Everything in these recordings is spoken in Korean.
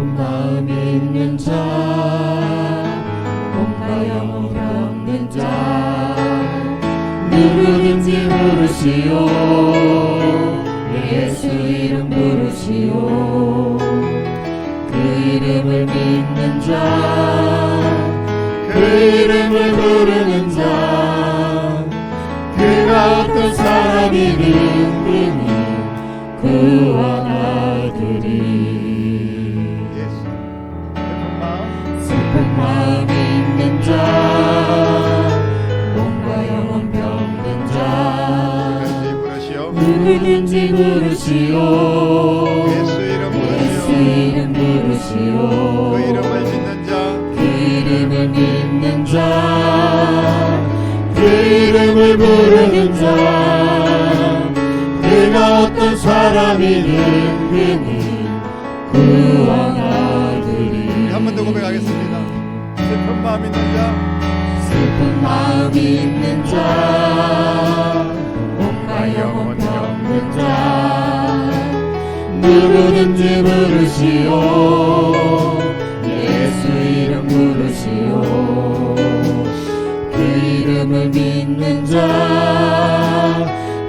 슬픈 마음 있는 자, 몸과 영혼 병든 자, 누구든지 부르시오. 예수 이름 부르시오. 그 이름을 믿는 자, 그 이름을 부르는 자, 그가 어떤 사람이든 그니 구원하리니. 슬픈 마음 있는 자, 몸과 영혼 병든 자, 누구든지 부르시오. 예수 이름 부르시오. 그 이름을 믿는 자, 그 이름을 믿는 자, 그 이름을 부르는 자, 그가 어떤 사람이든 그니 구원하리니. 한 번 더 고백하겠습니다. 슬픈 마음 있는 자, 슬픈 마음 있는 자, 몸과 영혼 병든 자, 누구든지 부르시오. 예수 이름 부르시오. 그 이름을 믿는 자,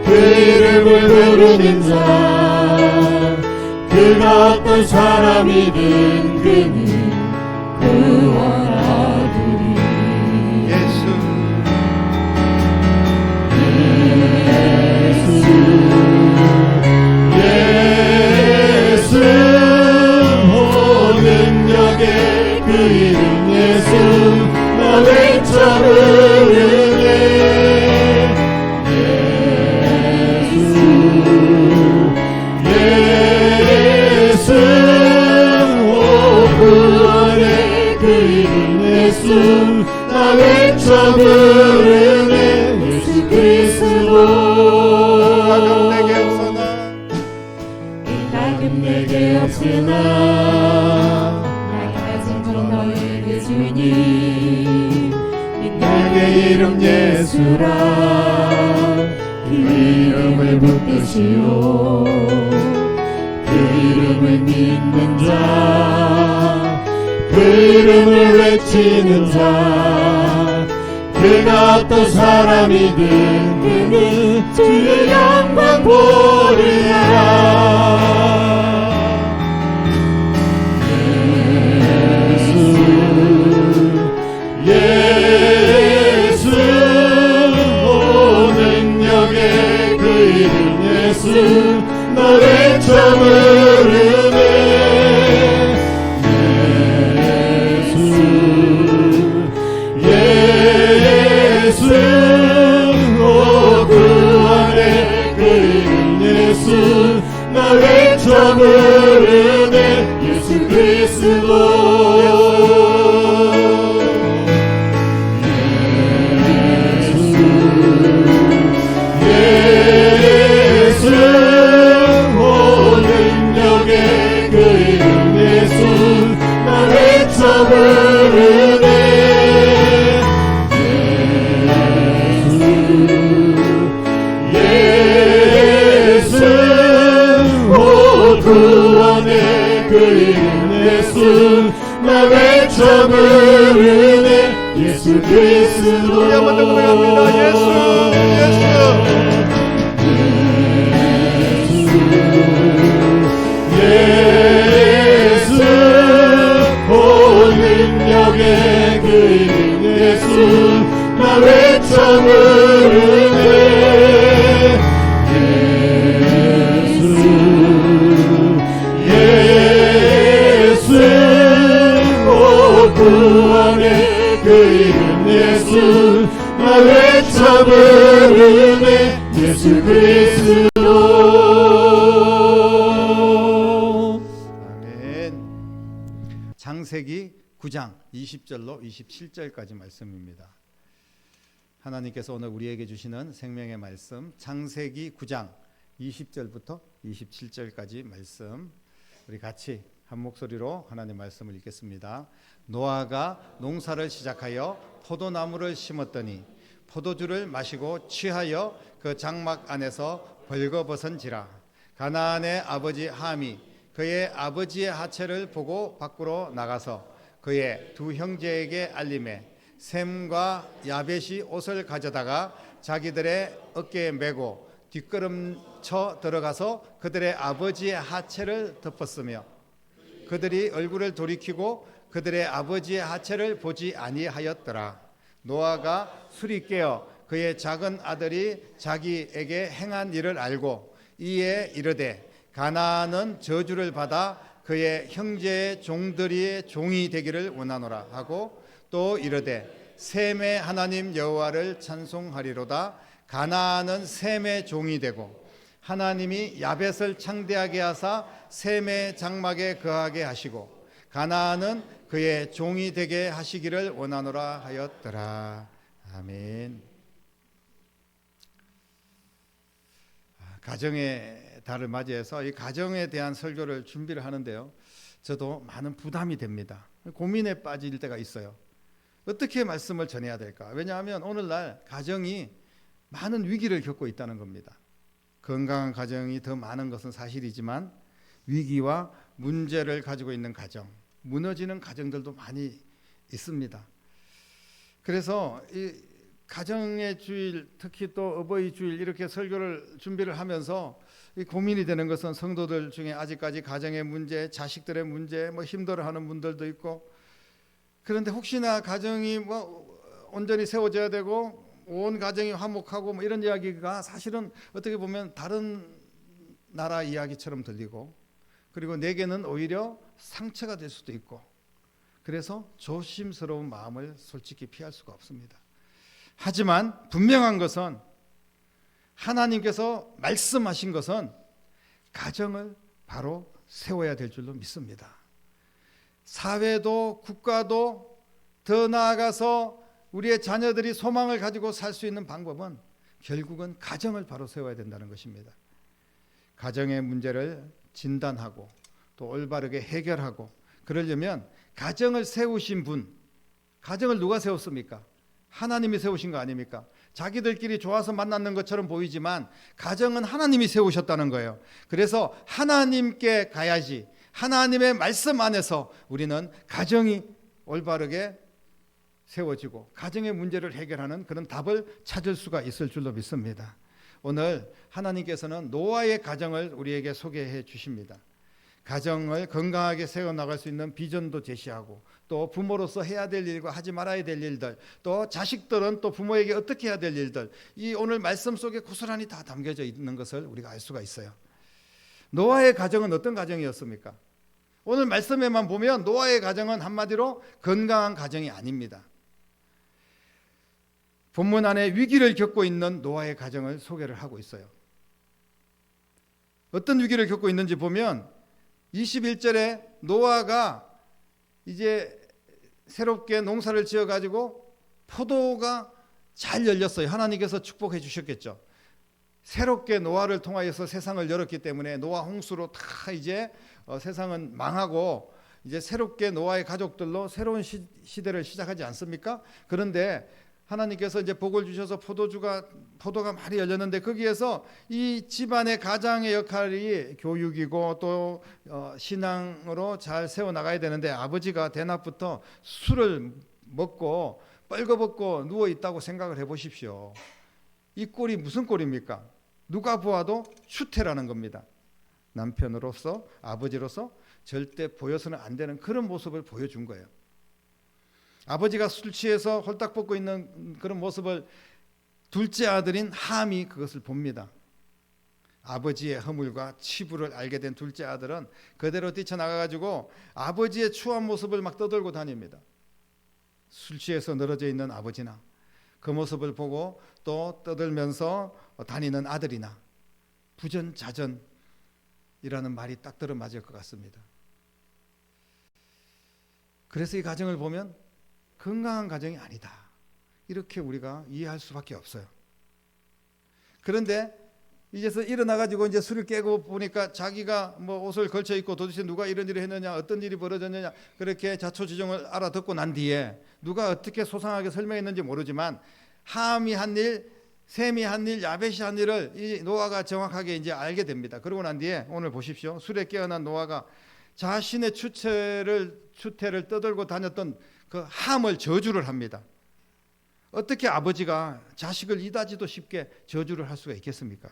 그 이름을 부르는 자, 그가 어떤 사람이든 그니 구원하리니. 예수 예수 오 능력의 그 이름 예수 나 외쳐 부르네. 예수 오 구원의 그 이름 예수 나 외쳐 부르네. 예수 그리스도 가끔 내게 없으나 나의 가진 건 너에게 주니. 너의 이름 예수라. 그 이름을 붙드시오. 그 이름을 믿는 자, 그 이름을 외치는 자, 그가 어떤 사람이든 그는 주의 영광 보리라. 예수 오 능력의 그 이름 예수 나 외쳐 부르네. 예수 오 구원의 그 이름 예수 나 외쳐 부르네. 예수 그리스도 나 외쳐 부르네. 예수 그리스도 우리 한번 더 고백합니다. 예수 예수 오 능력의 그 이름 예수 나 외쳐 부르네. 구원의 그 이름 예수 나 외쳐 부르네. 예수 그리스도. 아멘. 창세기 9장 20절로 27절까지 말씀입니다. 하나님께서 오늘 우리에게 주시는 생명의 말씀 창세기 9장 20절부터 27절까지 말씀, 우리 같이 한 목소리로 하나님의 말씀을 읽겠습니다. 노아가 농사를 시작하여 포도나무를 심었더니 포도주를 마시고 취하여 그 장막 안에서 벌거벗은지라. 가나안의 아버지 함이 그의 아버지의 하체를 보고 밖으로 나가서 그의 두 형제에게 알림해 셈과 야벳이 옷을 가져다가 자기들의 어깨에 메고 뒷걸음쳐 들어가서 그들의 아버지의 하체를 덮었으며 그들이 얼굴을 돌이키고 그들의 아버지의 하체를 보지 아니하였더라. 노아가 술이 깨어 그의 작은 아들이 자기에게 행한 일을 알고 이에 이르되 가나안은 저주를 받아 그의 형제의 종들이 종이 되기를 원하노라 하고 또 이르되 셈의 하나님 여호와를 찬송하리로다. 가나안은 셈의 종이 되고 하나님이 야벳을 창대하게 하사 셈의 장막에 거하게 하시고 가나안은 그의 종이 되게 하시기를 원하노라 하였더라. 아멘. 가정의 달을 맞이해서 이 가정에 대한 설교를 준비를 하는데요, 저도 많은 부담이 됩니다. 고민에 빠질 때가 있어요. 어떻게 말씀을 전해야 될까? 왜냐하면 오늘날 가정이 많은 위기를 겪고 있다는 겁니다. 건강한 가정이 더 많은 것은 사실이지만 위기와 문제를 가지고 있는 가정, 무너지는 가정들도 많이 있습니다. 그래서 이 가정의 주일, 특히 또 어버이 주일 이렇게 설교를 준비를 하면서 이 고민이 되는 것은 성도들 중에 아직까지 가정의 문제, 자식들의 문제, 힘들어하는 분들도 있고, 그런데 혹시나 가정이 온전히 세워져야 되고 온 가정이 화목하고 이런 이야기가 사실은 어떻게 보면 다른 나라 이야기처럼 들리고, 그리고 내게는 오히려 상처가 될 수도 있고, 그래서 조심스러운 마음을 솔직히 피할 수가 없습니다. 하지만 분명한 것은 하나님께서 말씀하신 것은 가정을 바로 세워야 될 줄로 믿습니다. 사회도 국가도 더 나아가서 우리의 자녀들이 소망을 가지고 살 수 있는 방법은 결국은 가정을 바로 세워야 된다는 것입니다. 가정의 문제를 진단하고 또 올바르게 해결하고, 그러려면 가정을 세우신 분, 가정을 누가 세웠습니까? 하나님이 세우신 거 아닙니까? 자기들끼리 좋아서 만났는 것처럼 보이지만 가정은 하나님이 세우셨다는 거예요. 그래서 하나님께 가야지, 하나님의 말씀 안에서 우리는 가정이 올바르게 세워지고 가정의 문제를 해결하는 그런 답을 찾을 수가 있을 줄로 믿습니다. 오늘 하나님께서는 노아의 가정을 우리에게 소개해 주십니다. 가정을 건강하게 세워나갈 수 있는 비전도 제시하고, 또 부모로서 해야 될 일과 하지 말아야 될 일들, 또 자식들은 또 부모에게 어떻게 해야 될 일들, 이 오늘 말씀 속에 고스란히 다 담겨져 있는 것을 우리가 알 수가 있어요. 노아의 가정은 어떤 가정이었습니까? 오늘 말씀에만 보면 노아의 가정은 한마디로 건강한 가정이 아닙니다. 본문 안에 위기를 겪고 있는 노아의 가정을 소개를 하고 있어요. 어떤 위기를 겪고 있는지 보면 21절에 노아가 이제 새롭게 농사를 지어가지고 포도가 잘 열렸어요. 하나님께서 축복해 주셨겠죠. 새롭게 노아를 통하여서 세상을 열었기 때문에 노아 홍수로 다 이제 세상은 망하고 이제 새롭게 노아의 가족들로 새로운 시대를 시작하지 않습니까? 그런데 하나님께서 이제 복을 주셔서 포도가 많이 열렸는데, 거기에서 이 집안의 가장의 역할이 교육이고 또 신앙으로 잘 세워나가야 되는데, 아버지가 대낮부터 술을 먹고 뻘거벗고 누워있다고 생각을 해보십시오. 이 꼴이 무슨 꼴입니까? 누가 보아도 추태라는 겁니다. 남편으로서, 아버지로서 절대 보여서는 안 되는 그런 모습을 보여준 거예요. 아버지가 술 취해서 홀딱 벗고 있는 그런 모습을 둘째 아들인 함이 그것을 봅니다. 아버지의 허물과 치부를 알게 된 둘째 아들은 그대로 뛰쳐나가가지고 아버지의 추한 모습을 막 떠들고 다닙니다. 술 취해서 늘어져 있는 아버지나 그 모습을 보고 또 떠들면서 다니는 아들이나 부전자전이라는 말이 딱 들어맞을 것 같습니다. 그래서 이 가정을 보면 건강한 가정이 아니다, 이렇게 우리가 이해할 수밖에 없어요. 그런데 이제서 일어나가지고 이제 술을 깨고 보니까 자기가 옷을 걸쳐 입고 도대체 누가 이런 일을 했느냐, 어떤 일이 벌어졌느냐, 그렇게 자초지종을 알아듣고 난 뒤에 누가 어떻게 소상하게 설명했는지 모르지만 함이 한 일, 셈이 한 일, 야벳이 한 일을 이 노아가 정확하게 이제 알게 됩니다. 그러고 난 뒤에 오늘 보십시오. 술에 깨어난 노아가 자신의 추태를 떠들고 다녔던 그 함을 저주를 합니다. 어떻게 아버지가 자식을 이다지도 쉽게 저주를 할 수가 있겠습니까?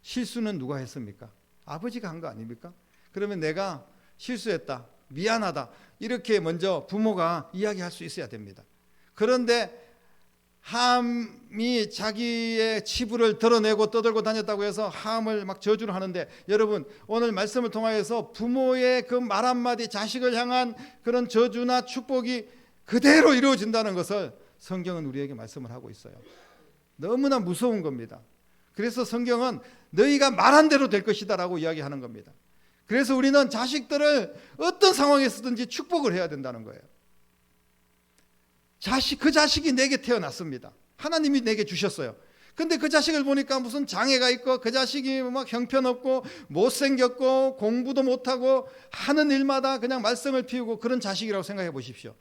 실수는 누가 했습니까? 아버지가 한 거 아닙니까? 그러면 내가 실수했다, 미안하다, 이렇게 먼저 부모가 이야기할 수 있어야 됩니다. 그런데 함이 자기의 치부를 드러내고 떠들고 다녔다고 해서 함을 막 저주를 하는데, 여러분 오늘 말씀을 통하여서 부모의 그 말 한마디, 자식을 향한 그런 저주나 축복이 그대로 이루어진다는 것을 성경은 우리에게 말씀을 하고 있어요. 너무나 무서운 겁니다. 그래서 성경은 너희가 말한 대로 될 것이다 라고 이야기하는 겁니다. 그래서 우리는 자식들을 어떤 상황에서든지 축복을 해야 된다는 거예요. 그 자식이 내게 태어났습니다. 하나님이 내게 주셨어요. 근데 그 자식을 보니까 무슨 장애가 있고, 그 자식이 막 형편없고 못생겼고 공부도 못하고 하는 일마다 그냥 말썽을 피우고 그런 자식이라고 생각해 보십시오.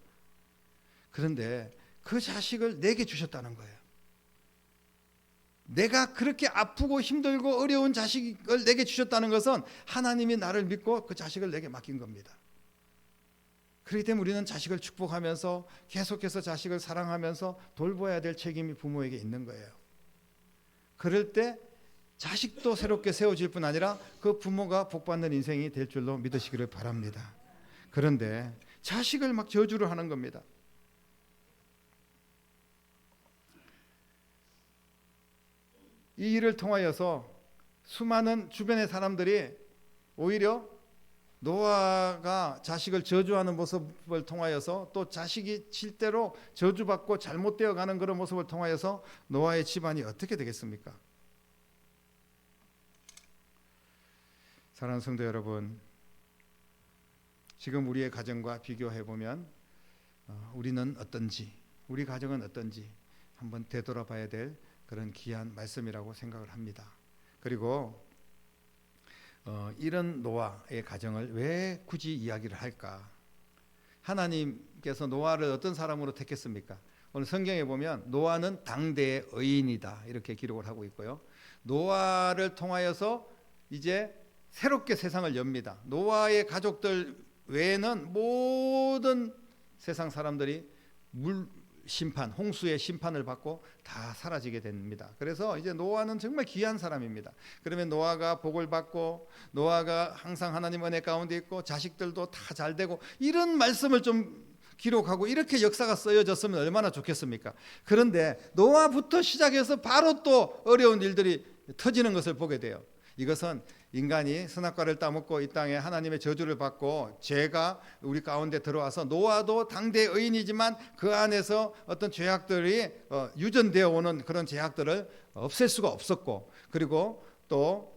그런데 그 자식을 내게 주셨다는 거예요. 내가 그렇게 아프고 힘들고 어려운 자식을 내게 주셨다는 것은 하나님이 나를 믿고 그 자식을 내게 맡긴 겁니다. 그렇기 때문에 우리는 자식을 축복하면서 계속해서 자식을 사랑하면서 돌봐야 될 책임이 부모에게 있는 거예요. 그럴 때 자식도 새롭게 세워질 뿐 아니라 그 부모가 복받는 인생이 될 줄로 믿으시기를 바랍니다. 그런데 자식을 막 저주를 하는 겁니다. 이 일을 통하여서 수많은 주변의 사람들이 오히려 노아가 자식을 저주하는 모습을 통하여서, 또 자식이 실대로 저주받고 잘못되어 가는 그런 모습을 통하여서 노아의 집안이 어떻게 되겠습니까? 사랑하는 성도 여러분, 지금 우리의 가정과 비교해 보면 우리는 어떤지, 우리 가정은 어떤지 한번 되돌아봐야 될 그런 귀한 말씀이라고 생각을 합니다. 그리고 이런 노아의 가정을 왜 굳이 이야기를 할까? 하나님께서 노아를 어떤 사람으로 택했습니까? 오늘 성경에 보면 노아는 당대의 의인이다 이렇게 기록을 하고 있고요. 노아를 통하여서 이제 새롭게 세상을 엽니다. 노아의 가족들 외에는 모든 세상 사람들이 심판, 홍수의 심판을 받고 다 사라지게 됩니다. 그래서 이제 노아는 정말 귀한 사람입니다. 그러면 노아가 복을 받고, 노아가 항상 하나님 은혜 가운데 있고, 자식들도 다 잘 되고, 이런 말씀을 좀 기록하고 이렇게 역사가 쓰여졌으면 얼마나 좋겠습니까? 그런데 노아부터 시작해서 바로 또 어려운 일들이 터지는 것을 보게 돼요. 이것은 인간이 선악과를 따먹고 이 땅에 하나님의 저주를 받고 죄가 우리 가운데 들어와서, 노아도 당대의 의인이지만 그 안에서 어떤 죄악들이 유전되어 오는 그런 죄악들을 없앨 수가 없었고, 그리고 또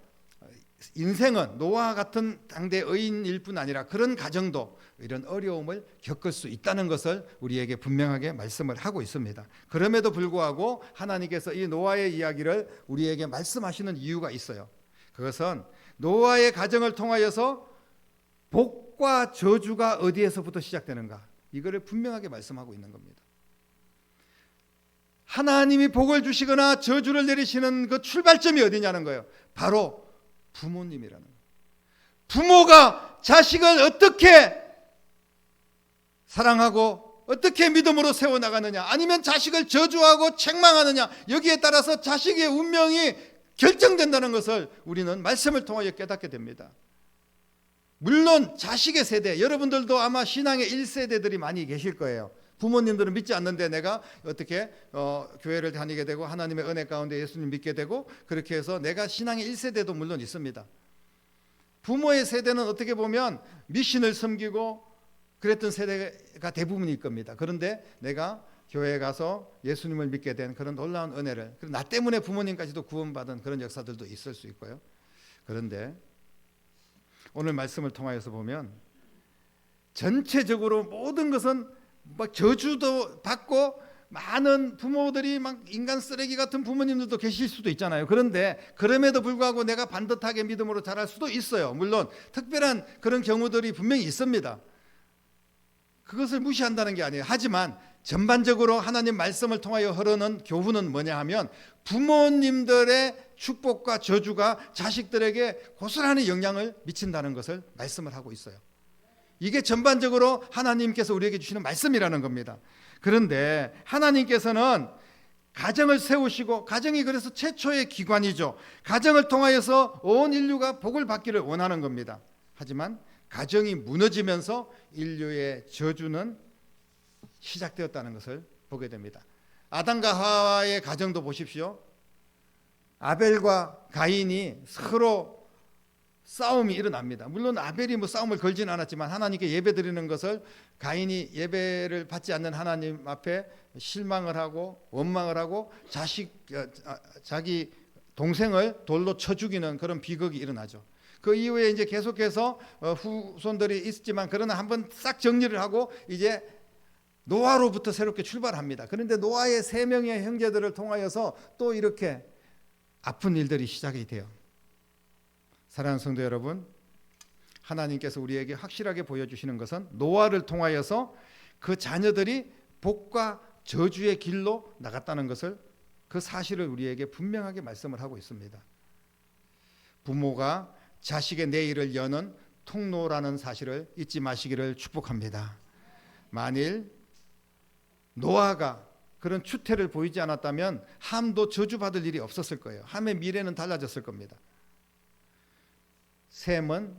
인생은 노아 같은 당대의 의인일 뿐 아니라 그런 가정도 이런 어려움을 겪을 수 있다는 것을 우리에게 분명하게 말씀을 하고 있습니다. 그럼에도 불구하고 하나님께서 이 노아의 이야기를 우리에게 말씀하시는 이유가 있어요. 그것은 노아의 가정을 통하여서 복과 저주가 어디에서부터 시작되는가, 이거를 분명하게 말씀하고 있는 겁니다. 하나님이 복을 주시거나 저주를 내리시는 그 출발점이 어디냐는 거예요. 바로 부모님이라는 거예요. 부모가 자식을 어떻게 사랑하고 어떻게 믿음으로 세워나가느냐, 아니면 자식을 저주하고 책망하느냐, 여기에 따라서 자식의 운명이 결정된다는 것을 우리는 말씀을 통하여 깨닫게 됩니다. 물론 자식의 세대, 여러분들도 아마 신앙의 1세대들이 많이 계실 거예요. 부모님들은 믿지 않는데 내가 어떻게 교회를 다니게 되고 하나님의 은혜 가운데 예수님 믿게 되고, 그렇게 해서 내가 신앙의 1세대도 물론 있습니다. 부모의 세대는 어떻게 보면 미신을 섬기고 그랬던 세대가 대부분일 겁니다. 그런데 내가 교회에 가서 예수님을 믿게 된 그런 놀라운 은혜를, 그리고 나 때문에 부모님까지도 구원받은 그런 역사들도 있을 수 있고요. 그런데 오늘 말씀을 통하여서 보면 전체적으로 모든 것은 막 저주도 받고, 많은 부모들이 막 인간 쓰레기 같은 부모님들도 계실 수도 있잖아요. 그런데 그럼에도 불구하고 내가 반듯하게 믿음으로 자랄 수도 있어요. 물론 특별한 그런 경우들이 분명히 있습니다. 그것을 무시한다는 게 아니에요. 하지만 전반적으로 하나님 말씀을 통하여 흐르는 교훈은 뭐냐 하면 부모님들의 축복과 저주가 자식들에게 고스란히 영향을 미친다는 것을 말씀을 하고 있어요. 이게 전반적으로 하나님께서 우리에게 주시는 말씀이라는 겁니다. 그런데 하나님께서는 가정을 세우시고, 가정이 그래서 최초의 기관이죠. 가정을 통하여서 온 인류가 복을 받기를 원하는 겁니다. 하지만 가정이 무너지면서 인류의 저주는 시작되었다는 것을 보게 됩니다. 아담과 하와의 가정도 보십시오. 아벨과 가인이 서로 싸움이 일어납니다. 물론 아벨이 싸움을 걸지는 않았지만 하나님께 예배 드리는 것을 가인이 예배를 받지 않는 하나님 앞에 실망을 하고 원망을 하고 자기 동생을 돌로 쳐 죽이는 그런 비극이 일어나죠. 그 이후에 이제 계속해서 후손들이 있었지만, 그러나 한번 싹 정리를 하고 이제 노아로부터 새롭게 출발합니다. 그런데 노아의 3명의 형제들을 통하여서 또 이렇게 아픈 일들이 시작이 돼요. 사랑하는 성도 여러분, 하나님께서 우리에게 확실하게 보여주시는 것은 노아를 통하여서 그 자녀들이 복과 저주의 길로 나갔다는 것을, 그 사실을 우리에게 분명하게 말씀을 하고 있습니다. 부모가 자식의 내일을 여는 통로라는 사실을 잊지 마시기를 축복합니다. 만일 노아가 그런 추태를 보이지 않았다면 함도 저주받을 일이 없었을 거예요. 함의 미래는 달라졌을 겁니다. 셈은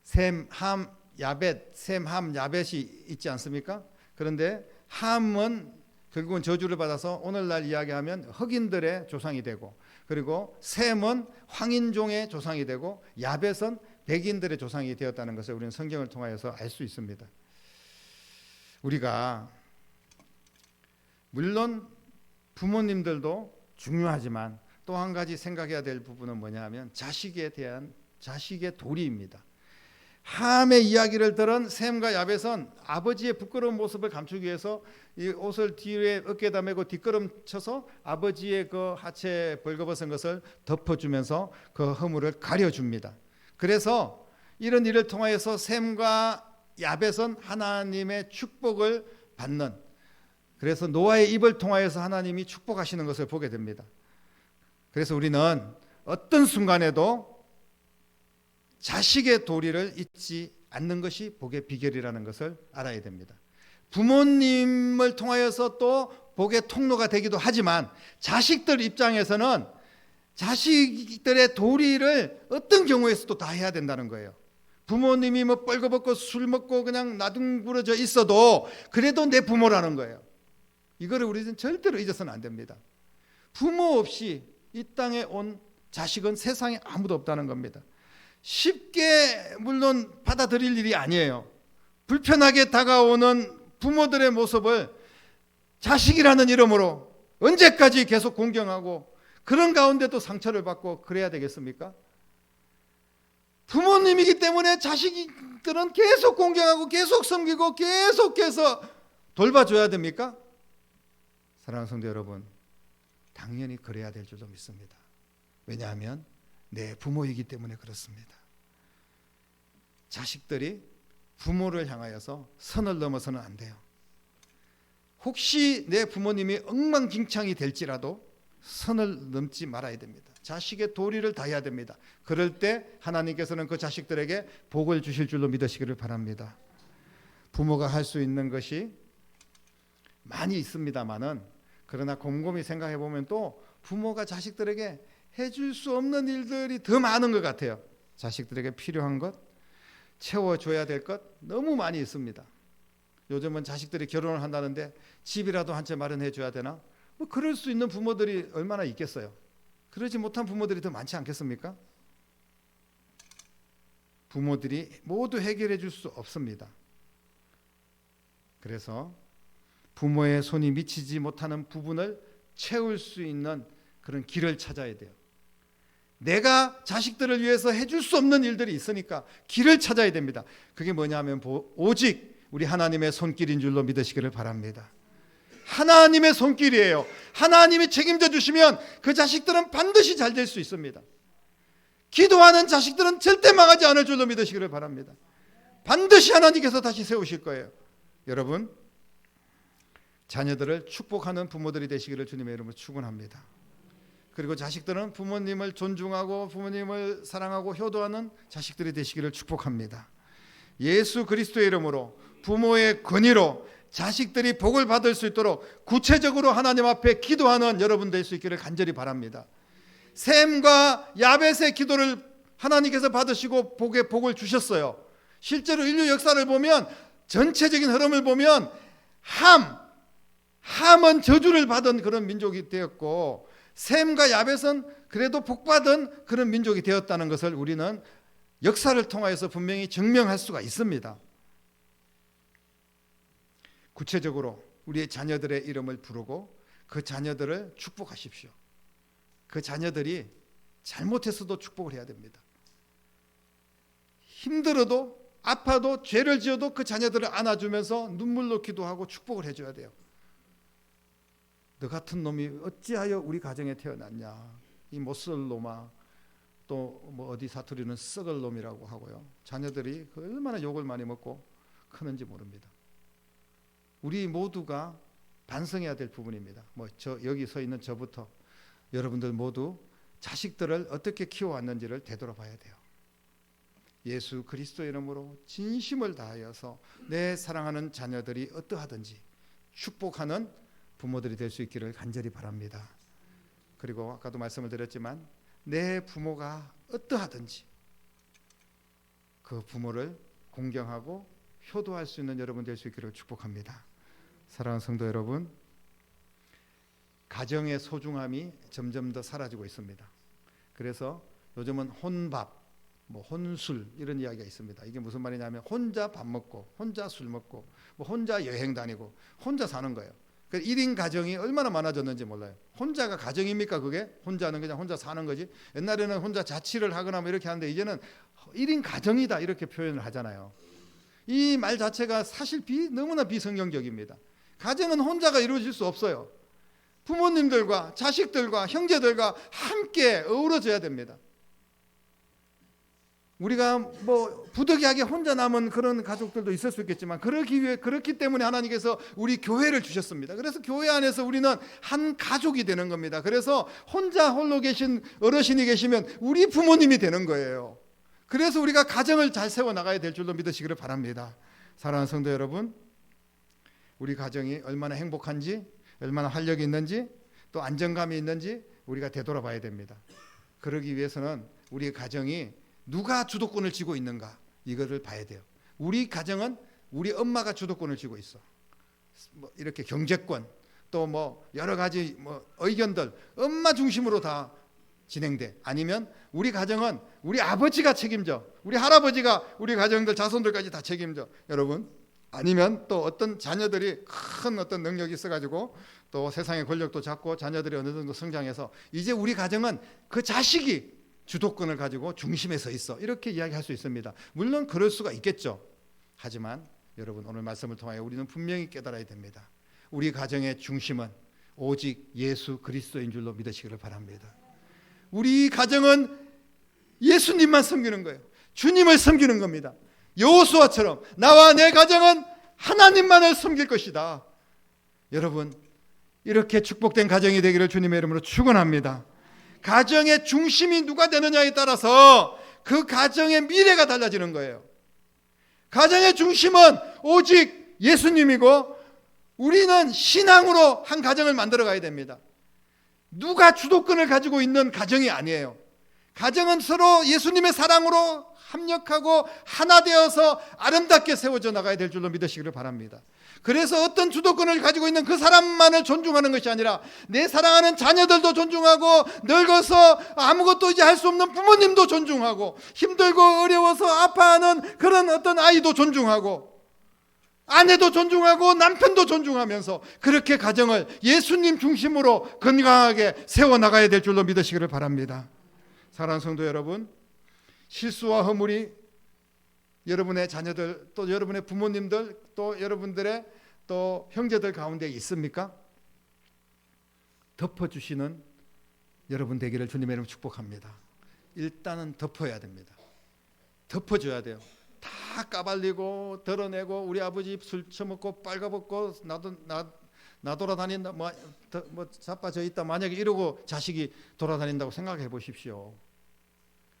셈, 함, 야벳이 있지 않습니까? 그런데 함은 결국은 저주를 받아서 오늘날 이야기하면 흑인들의 조상이 되고, 그리고 셈은 황인종의 조상이 되고, 야벳은 백인들의 조상이 되었다는 것을 우리는 성경을 통하여서 알 수 있습니다. 우리가 물론 부모님들도 중요하지만 또 한 가지 생각해야 될 부분은 뭐냐 하면 자식에 대한 자식의 도리입니다. 함의 이야기를 들은 셈과 야벳은 아버지의 부끄러운 모습을 감추기 위해서 이 옷을 뒤에 어깨에다 메고 뒷걸음쳐서 아버지의 그 하체 벌거벗은 것을 덮어주면서 그 허물을 가려줍니다. 그래서 이런 일을 통하여서 셈과 야벳은 하나님의 축복을 받는, 그래서 노아의 입을 통하여서 하나님이 축복하시는 것을 보게 됩니다. 그래서 우리는 어떤 순간에도 자식의 도리를 잊지 않는 것이 복의 비결이라는 것을 알아야 됩니다. 부모님을 통하여서 또 복의 통로가 되기도 하지만 자식들 입장에서는 자식들의 도리를 어떤 경우에서도 다 해야 된다는 거예요. 부모님이 뻘거벗고 술 먹고 그냥 나둥그러져 있어도 그래도 내 부모라는 거예요. 이거를 우리는 절대로 잊어서는 안 됩니다. 부모 없이 이 땅에 온 자식은 세상에 아무도 없다는 겁니다. 쉽게 물론 받아들일 일이 아니에요. 불편하게 다가오는 부모들의 모습을 자식이라는 이름으로 언제까지 계속 공경하고 그런 가운데도 상처를 받고 그래야 되겠습니까? 부모님이기 때문에 자식들은 계속 공경하고 계속 섬기고 계속해서 돌봐줘야 됩니까? 사랑하는 성도 여러분, 당연히 그래야 될 줄도 믿습니다. 왜냐하면 내 부모이기 때문에 그렇습니다. 자식들이 부모를 향하여서 선을 넘어서는 안 돼요. 혹시 내 부모님이 엉망진창이 될지라도 선을 넘지 말아야 됩니다. 자식의 도리를 다해야 됩니다. 그럴 때 하나님께서는 그 자식들에게 복을 주실 줄로 믿으시기를 바랍니다. 부모가 할 수 있는 것이 많이 있습니다만은, 그러나 곰곰이 생각해 보면 또 부모가 자식들에게 해줄 수 없는 일들이 더 많은 것 같아요. 자식들에게 필요한 것, 채워줘야 될 것 너무 많이 있습니다. 요즘은 자식들이 결혼을 한다는데 집이라도 한 채 마련해 줘야 되나? 뭐 그럴 수 있는 부모들이 얼마나 있겠어요. 그러지 못한 부모들이 더 많지 않겠습니까? 부모들이 모두 해결해 줄 수 없습니다. 그래서 부모의 손이 미치지 못하는 부분을 채울 수 있는 그런 길을 찾아야 돼요. 내가 자식들을 위해서 해줄 수 없는 일들이 있으니까 길을 찾아야 됩니다. 그게 뭐냐면 오직 우리 하나님의 손길인 줄로 믿으시기를 바랍니다. 하나님의 손길이에요. 하나님이 책임져 주시면 그 자식들은 반드시 잘 될 수 있습니다. 기도하는 자식들은 절대 망하지 않을 줄로 믿으시기를 바랍니다. 반드시 하나님께서 다시 세우실 거예요. 여러분, 자녀들을 축복하는 부모들이 되시기를 주님의 이름으로 축원합니다. 그리고 자식들은 부모님을 존중하고 부모님을 사랑하고 효도하는 자식들이 되시기를 축복합니다. 예수 그리스도의 이름으로 부모의 권위로 자식들이 복을 받을 수 있도록 구체적으로 하나님 앞에 기도하는 여러분 될 수 있기를 간절히 바랍니다. 셈과 야벳의 기도를 하나님께서 받으시고 복을 주셨어요. 실제로 인류 역사를 보면, 전체적인 흐름을 보면 함은 저주를 받은 그런 민족이 되었고, 셈과 야벳은 그래도 복받은 그런 민족이 되었다는 것을 우리는 역사를 통하여서 분명히 증명할 수가 있습니다. 구체적으로 우리의 자녀들의 이름을 부르고 그 자녀들을 축복하십시오. 그 자녀들이 잘못했어도 축복을 해야 됩니다. 힘들어도 아파도 죄를 지어도 그 자녀들을 안아주면서 눈물로 기도하고 축복을 해줘야 돼요. 너 같은 놈이 어찌하여 우리 가정에 태어났냐, 이 못쓸 놈아, 또 뭐 어디 사투리는 썩을 놈이라고 하고요. 자녀들이 얼마나 욕을 많이 먹고 크는지 모릅니다. 우리 모두가 반성해야 될 부분입니다. 여기 서 있는 저부터 여러분들 모두 자식들을 어떻게 키워왔는지를 되돌아봐야 돼요. 예수 그리스도의 이름으로 진심을 다하여서 내 사랑하는 자녀들이 어떠하든지 축복하는 부모들이 될 수 있기를 간절히 바랍니다. 그리고 아까도 말씀을 드렸지만 내 부모가 어떠하든지 그 부모를 공경하고 효도할 수 있는 여러분 될 수 있기를 축복합니다. 사랑하는 성도 여러분, 가정의 소중함이 점점 더 사라지고 있습니다. 그래서 요즘은 혼밥, 혼술 이런 이야기가 있습니다. 이게 무슨 말이냐면 혼자 밥 먹고 혼자 술 먹고 혼자 여행 다니고 혼자 사는 거예요. 1인 가정이 얼마나 많아졌는지 몰라요. 혼자가 가정입니까? 그게? 혼자는 그냥 혼자 사는 거지. 옛날에는 혼자 자취를 하거나 이렇게 하는데 이제는 1인 가정이다 이렇게 표현을 하잖아요. 이 말 자체가 사실 너무나 비성경적입니다. 가정은 혼자가 이루어질 수 없어요. 부모님들과 자식들과 형제들과 함께 어우러져야 됩니다. 우리가 부득이하게 혼자 남은 그런 가족들도 있을 수 있겠지만 그렇기 때문에 하나님께서 우리 교회를 주셨습니다. 그래서 교회 안에서 우리는 한 가족이 되는 겁니다. 그래서 혼자 홀로 계신 어르신이 계시면 우리 부모님이 되는 거예요. 그래서 우리가 가정을 잘 세워나가야 될 줄로 믿으시기를 바랍니다. 사랑하는 성도 여러분, 우리 가정이 얼마나 행복한지, 얼마나 활력이 있는지, 또 안정감이 있는지 우리가 되돌아봐야 됩니다. 그러기 위해서는 우리 가정이 누가 주도권을 쥐고 있는가, 이거를 봐야 돼요. 우리 가정은 우리 엄마가 주도권을 쥐고 있어. 이렇게 경제권, 또 여러 가지 의견들 엄마 중심으로 다 진행돼. 아니면 우리 가정은 우리 아버지가 책임져, 우리 할아버지가 우리 가정들 자손들까지 다 책임져. 여러분, 아니면 또 어떤 자녀들이 큰 어떤 능력이 있어가지고 또 세상의 권력도 잡고 자녀들이 어느 정도 성장해서 이제 우리 가정은 그 자식이 주도권을 가지고 중심에 서 있어, 이렇게 이야기할 수 있습니다. 물론 그럴 수가 있겠죠. 하지만 여러분, 오늘 말씀을 통하여 우리는 분명히 깨달아야 됩니다. 우리 가정의 중심은 오직 예수 그리스도인 줄로 믿으시기를 바랍니다. 우리 가정은 예수님만 섬기는 거예요. 주님을 섬기는 겁니다. 여호수아처럼 나와 내 가정은 하나님만을 섬길 것이다. 여러분, 이렇게 축복된 가정이 되기를 주님의 이름으로 축원합니다. 가정의 중심이 누가 되느냐에 따라서 그 가정의 미래가 달라지는 거예요. 가정의 중심은 오직 예수님이고 우리는 신앙으로 한 가정을 만들어 가야 됩니다. 누가 주도권을 가지고 있는 가정이 아니에요. 가정은 서로 예수님의 사랑으로 합력하고 하나 되어서 아름답게 세워져 나가야 될 줄로 믿으시기를 바랍니다. 그래서 어떤 주도권을 가지고 있는 그 사람만을 존중하는 것이 아니라 내 사랑하는 자녀들도 존중하고, 늙어서 아무것도 이제 할 수 없는 부모님도 존중하고, 힘들고 어려워서 아파하는 그런 어떤 아이도 존중하고, 아내도 존중하고 남편도 존중하면서 그렇게 가정을 예수님 중심으로 건강하게 세워나가야 될 줄로 믿으시기를 바랍니다. 사랑하는 성도 여러분, 실수와 허물이 여러분의 자녀들, 또 여러분의 부모님들, 또 여러분들의 또 형제들 가운데 있습니까? 덮어주시는 여러분 되기를 주님의 이름으로 축복합니다. 일단은 덮어야 됩니다. 덮어줘야 돼요. 다 까발리고 드러내고 우리 아버지 술 처먹고 빨가벗고 나 돌아다닌다, 뭐 자빠져 있다, 만약에 이러고 자식이 돌아다닌다고 생각해 보십시오.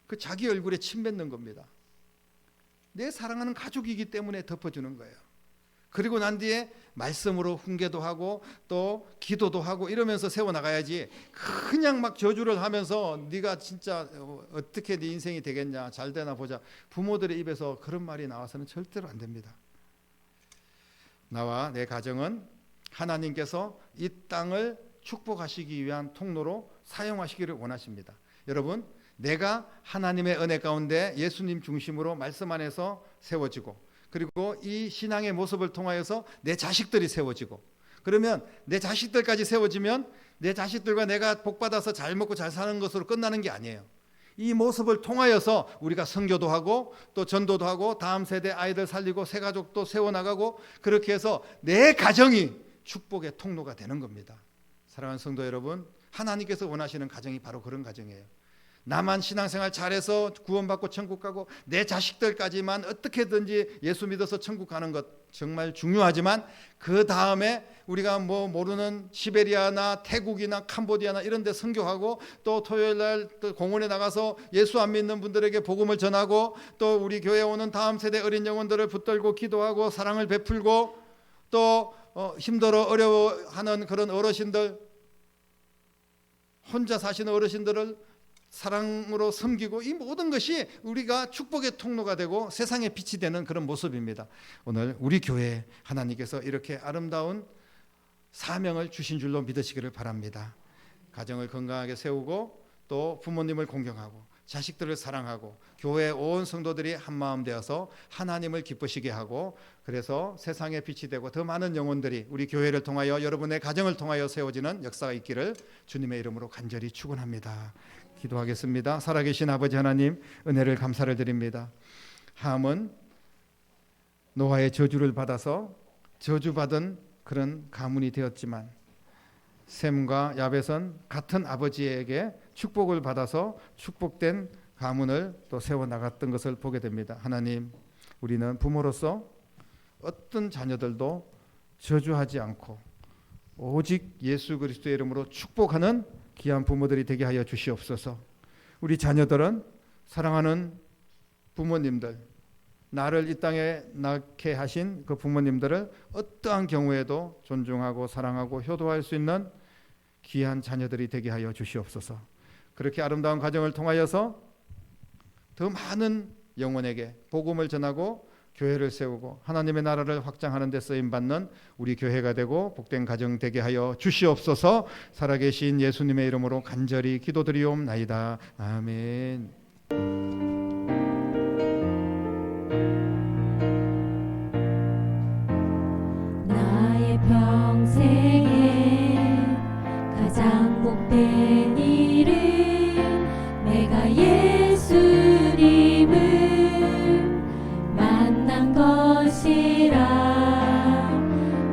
그 자기 얼굴에 침 뱉는 겁니다. 내 사랑하는 가족이기 때문에 덮어주는 거예요. 그리고 난 뒤에 말씀으로 훈계도 하고 또 기도도 하고 이러면서 세워나가야지, 그냥 막 저주를 하면서 네가 진짜 어떻게 네 인생이 되겠냐, 잘 되나 보자, 부모들의 입에서 그런 말이 나와서는 절대로 안 됩니다. 나와 내 가정은 하나님께서 이 땅을 축복하시기 위한 통로로 사용하시기를 원하십니다. 여러분, 내가 하나님의 은혜 가운데 예수님 중심으로 말씀 안에서 세워지고, 그리고 이 신앙의 모습을 통하여서 내 자식들이 세워지고, 그러면 내 자식들까지 세워지면 내 자식들과 내가 복받아서 잘 먹고 잘 사는 것으로 끝나는 게 아니에요. 이 모습을 통하여서 우리가 선교도 하고 또 전도도 하고 다음 세대 아이들 살리고 새 가족도 세워나가고, 그렇게 해서 내 가정이 축복의 통로가 되는 겁니다. 사랑하는 성도 여러분, 하나님께서 원하시는 가정이 바로 그런 가정이에요. 나만 신앙생활 잘해서 구원받고 천국 가고 내 자식들까지만 어떻게든지 예수 믿어서 천국 가는 것 정말 중요하지만, 그 다음에 우리가 뭐 모르는 시베리아나 태국이나 캄보디아나 이런 데 선교하고, 또 토요일 날 또 공원에 나가서 예수 안 믿는 분들에게 복음을 전하고, 또 우리 교회에 오는 다음 세대 어린 영혼들을 붙들고 기도하고 사랑을 베풀고, 또 힘들어 어려워하는 그런 어르신들, 혼자 사시는 어르신들을 사랑으로 섬기고, 이 모든 것이 우리가 축복의 통로가 되고 세상의 빛이 되는 그런 모습입니다. 오늘 우리 교회에 하나님께서 이렇게 아름다운 사명을 주신 줄로 믿으시기를 바랍니다. 가정을 건강하게 세우고 또 부모님을 공경하고 자식들을 사랑하고 교회 온 성도들이 한마음 되어서 하나님을 기쁘시게 하고, 그래서 세상의 빛이 되고 더 많은 영혼들이 우리 교회를 통하여, 여러분의 가정을 통하여 세워지는 역사가 있기를 주님의 이름으로 간절히 축원합니다. 기도하겠습니다. 살아계신 아버지 하나님, 은혜를 감사를 드립니다. 함은 노아의 저주를 받아서 저주받은 그런 가문이 되었지만, 셈과 야벳은 같은 아버지에게 축복을 받아서 축복된 가문을 또 세워나갔던 것을 보게 됩니다. 하나님, 우리는 부모로서 어떤 자녀들도 저주하지 않고 오직 예수 그리스도의 이름으로 축복하는 귀한 부모들이 되게 하여 주시옵소서. 우리 자녀들은 사랑하는 부모님들, 나를 이 땅에 낳게 하신 그 부모님들을 어떠한 경우에도 존중하고 사랑하고 효도할 수 있는 귀한 자녀들이 되게 하여 주시옵소서. 그렇게 아름다운 가정을 통하여서 더 많은 영혼에게 복음을 전하고 교회를 세우고 하나님의 나라를 확장하는 데 쓰임받는 우리 교회가 되고 복된 가정 되게 하여 주시옵소서. 살아계신 예수님의 이름으로 간절히 기도드리옵나이다. 아멘. 나의 평생에 가장 복된 일은 내가 예수님을 만난 것이라.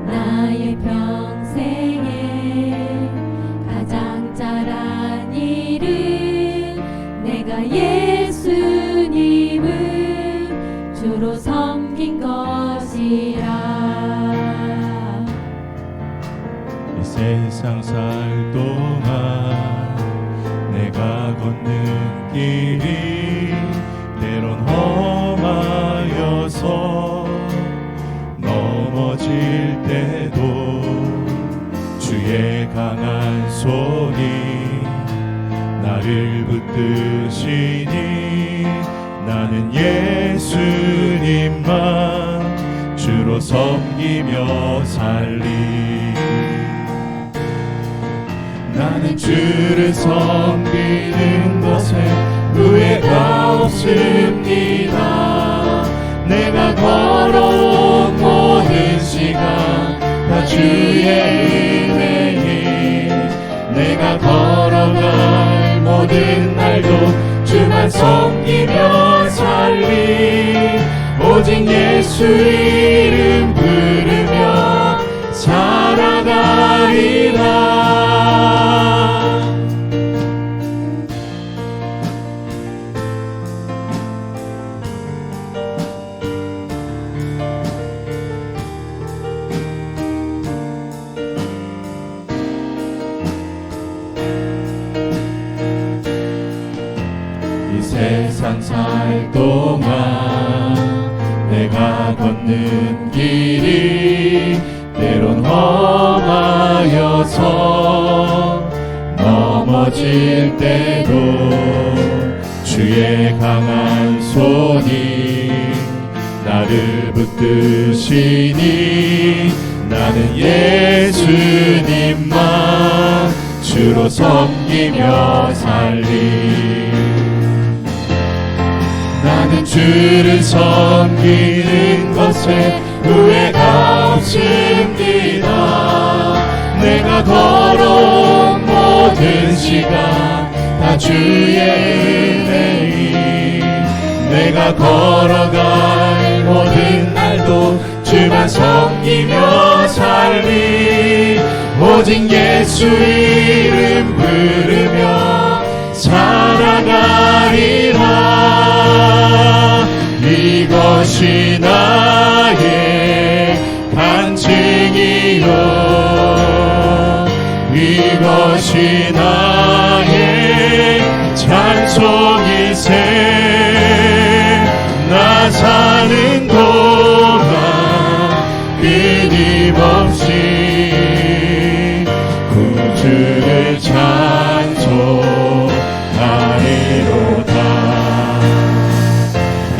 나의 평생에 가장 잘한 일은 내가 예수님을 주로 섬긴 것이라. 이 세상 살 동안 내가 걷는 길이 때론 험하여서 넘어질 때도 주의 강한 손이 나를 붙드시니 나는 예수님만 주로 섬기며 살리. 나는 주를 섬기는 것에 후회가 없습니다. 내가 걸어온 모든 시간 다 주의 은혜니, 내가 걸어갈 모든 날도 주만 섬기며 살리. 오직 예수 이름 부르며 살아가리라. 날 동안 내가 걷는 길이 때론 험하여서 넘어질 때도 주의 강한 손이 나를 붙드시니 나는 예수님만 주로 섬기며 살리. 나는 주를 섬기는 것에 후회가 없습니다. 내가 걸어온 모든 시간 다 주의 은혜이, 내가 걸어갈 모든 날도 주만 섬기며 살리. 오직 예수 이름 부르며 살아가리라. 이것이 나의 간증이요, 이것이 나의 찬송이세. 나 사는 동안 끊임없이 구주를 찬송하리로다.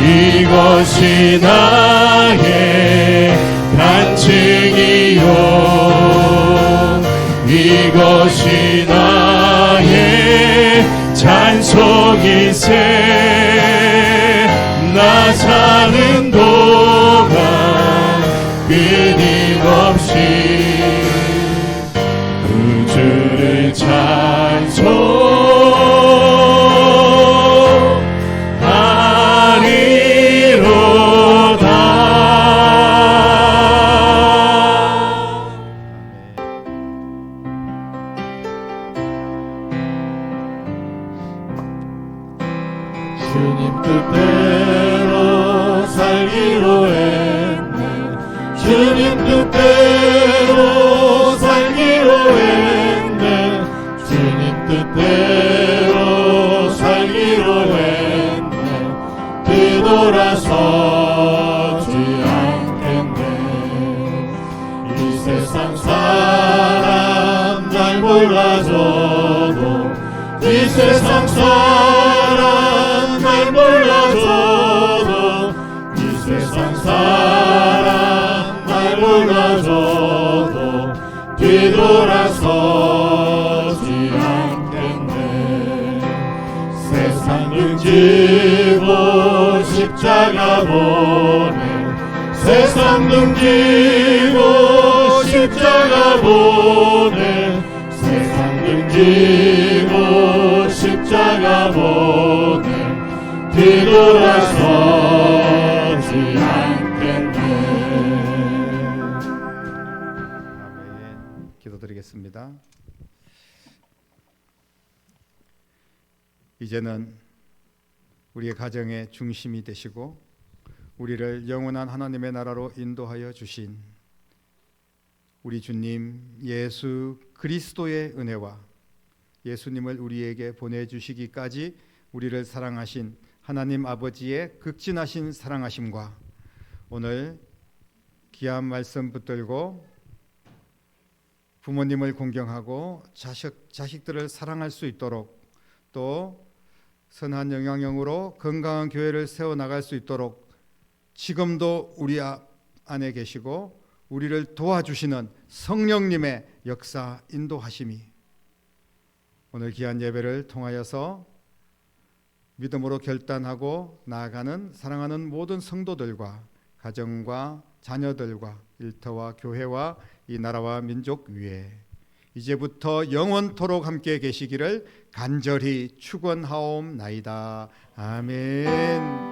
이것이 나의 간증이요, 이것이 나의 찬송이세. 나 사는 동안 끊임없이 구주를 찬송하리로다. 주님 뜻대로 살기로 했네, 주님 뜻대로 살기로 했네, 주님 뜻대로 살기로 했네. 뒤돌아서지 않겠네. 이 세상 사람 날 몰라줘도, 이 세상 사람 날 몰라줘도, 이 세상 사람 날 몰라줘도 뒤돌아서지 않겠네. 세상 등지고 십자가 보내, 세상 등지고 십자가 보내, 세상 등지고 십자가 보내. 뒤돌아서지 않겠네. 아멘. 기도드리겠습니다. 이제는 우리의 가정의 중심이 되시고 우리를 영원한 하나님의 나라로 인도하여 주신 우리 주님 예수 그리스도의 은혜와 예수님을 우리에게 보내주시기까지 우리를 사랑하신 하나님 아버지의 극진하신 사랑하심과 오늘 귀한 말씀 붙들고 부모님을 공경하고 자식들을 사랑할 수 있도록, 또 선한 영향력으로 건강한 교회를 세워나갈 수 있도록 지금도 우리 안에 계시고 우리를 도와주시는 성령님의 역사 인도하심이 오늘 귀한 예배를 통하여서 믿음으로 결단하고 나아가는 사랑하는 모든 성도들과 가정과 자녀들과 일터와 교회와 이 나라와 민족 위에 이제부터 영원토록 함께 계시기를 간절히 축원하옵나이다. 아멘.